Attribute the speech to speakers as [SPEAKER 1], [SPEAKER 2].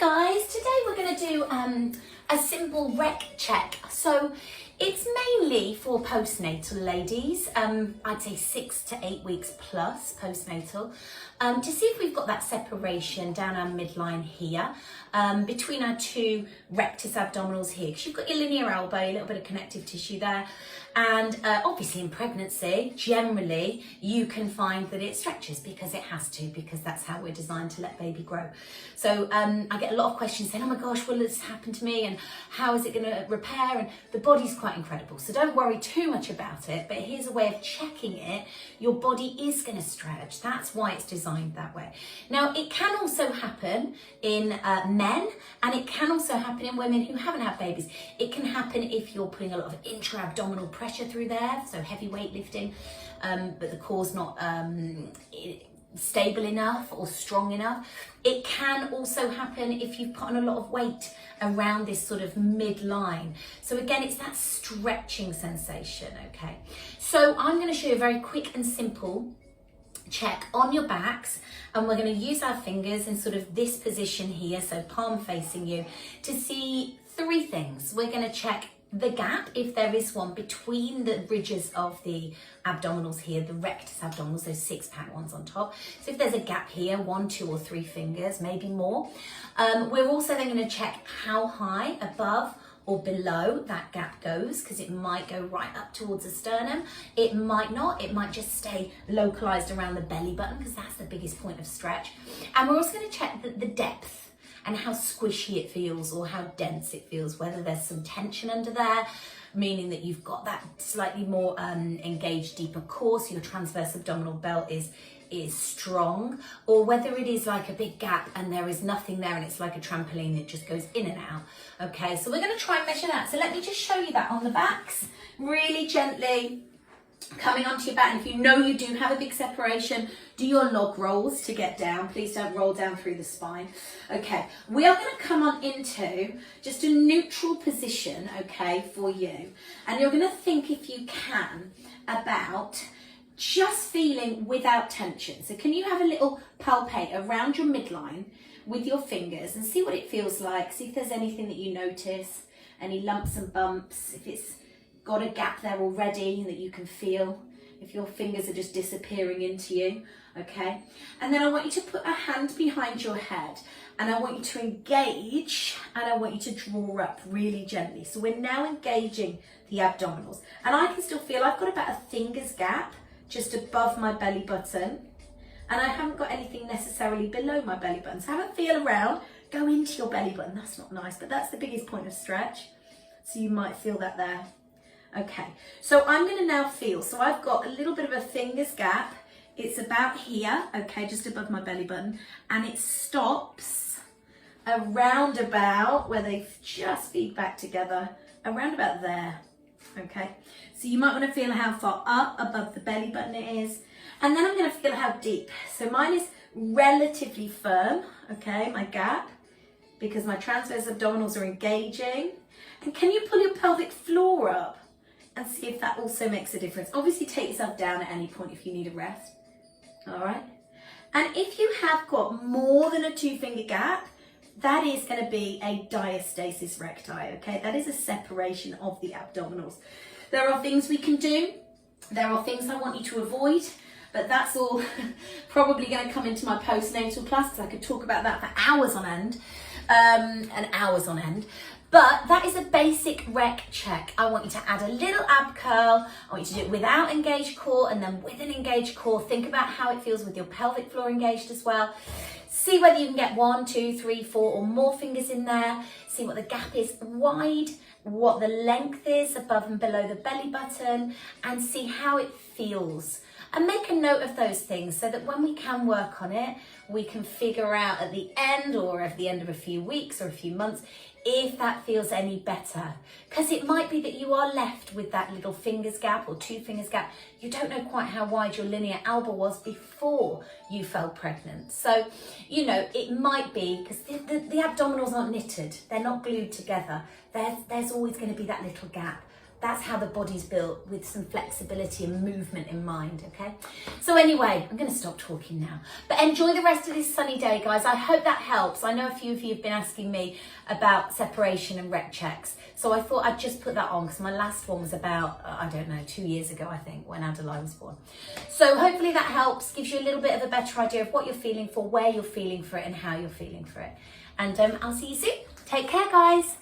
[SPEAKER 1] Hi guys, today we're going to do a simple rec check. So it's mainly for postnatal ladies, I'd say 6 to 8 weeks plus postnatal, to see if we've got that separation down our midline here, between our two rectus abdominals here, because you've got your linear elbow, a little bit of connective tissue there, and obviously in pregnancy, generally, you can find that it stretches because it has to, because that's how we're designed to let baby grow. So I get a lot of questions saying, oh my gosh, will this happen to me? And how is it going to repair? And the body's quite incredible. So don't worry too much about it, but here's a way of checking it. Your body is going to stretch. That's why it's designed that way. Now, it can also happen in men, and it can also happen in women who haven't had babies. It can happen if you're putting a lot of intra-abdominal pressure through there, so heavy weightlifting, but the core's not stable enough or strong enough. It can also happen if you've put on a lot of weight around this sort of midline. So again, it's that stretching sensation, okay? So I'm going to show you a very quick and simple check on your backs, and we're going to use our fingers in sort of this position here, so palm facing you, to see three things. We're going to check the gap, if there is one, between the ridges of the abdominals here, the rectus abdominals, those six-pack ones on top. So if there's a gap here, 1, 2 or 3 fingers, maybe more. We're also then going to check how high above or below that gap goes, because it might go right up towards the sternum. It might not. It might just stay localized around the belly button, because that's the biggest point of stretch. And we're also going to check the depth and how squishy it feels or how dense it feels, whether there's some tension under there, meaning that you've got that slightly more engaged, deeper core, so your transverse abdominal belt is strong, or whether it is like a big gap and there is nothing there and it's like a trampoline, it just goes in and out. Okay, so we're going to try and measure that. So let me just show you that on the backs, really gently coming onto your back. And if you know you do have a big separation, do your log rolls to get down. Please don't roll down through the spine. Okay, we are going to come on into just a neutral position, okay, for you. And you're going to think, if you can, about just feeling without tension. So can you have a little palpate around your midline with your fingers and see what it feels like? See if there's anything that you notice, any lumps and bumps, if it's got a gap there already that you can feel, if your fingers are just disappearing into you, okay? And then I want you to put a hand behind your head, and I want you to engage, and I want you to draw up really gently. So we're now engaging the abdominals, and I can still feel I've got about a finger's gap just above my belly button, and I haven't got anything necessarily below my belly button. So have a feel around, go into your belly button. That's not nice, but that's the biggest point of stretch. So you might feel that there. Okay, so I'm going to now feel, so I've got a little bit of a finger's gap. It's about here, okay, just above my belly button, and it stops around about where they just feed back together, around about there, okay? So you might want to feel how far up above the belly button it is, and then I'm going to feel how deep. So mine is relatively firm, okay, my gap, because my transverse abdominals are engaging. And can you pull your pelvic floor up and see if that also makes a difference? Obviously take yourself down at any point if you need a rest, all right? And if you have got more than a 2-finger gap, that is going to be a diastasis recti, okay? That is a separation of the abdominals. There are things we can do. There are things I want you to avoid, but that's all probably going to come into my postnatal class, because I could talk about that for hours on end, and hours on end. But that is a basic rec check. I want you to add a little ab curl. I want you to do it without engaged core and then with an engaged core. Think about how it feels with your pelvic floor engaged as well. See whether you can get 1, 2, 3, 4 or more fingers in there. See what the gap is wide, what the length is above and below the belly button, and see how it feels. And make a note of those things so that when we can work on it, we can figure out at the end, or at the end of a few weeks or a few months, if that feels any better. Because it might be that you are left with that little fingers gap or 2 fingers gap. You don't know quite how wide your linear elbow was before you fell pregnant. So, you know, it might be, because the abdominals aren't knitted, they're not glued together. There's always going to be that little gap. that's how the body's built, with some flexibility and movement in mind, okay? So anyway, I'm going to stop talking now. But enjoy the rest of this sunny day, guys. I hope that helps. I know a few of you have been asking me about separation and rec checks. So I thought I'd just put that on because my last one was about, I don't know, 2 years ago, I think, when Adelaide was born. So hopefully that helps, gives you a little bit of a better idea of what you're feeling for, where you're feeling for it, and how you're feeling for it. And I'll see you soon. Take care, guys.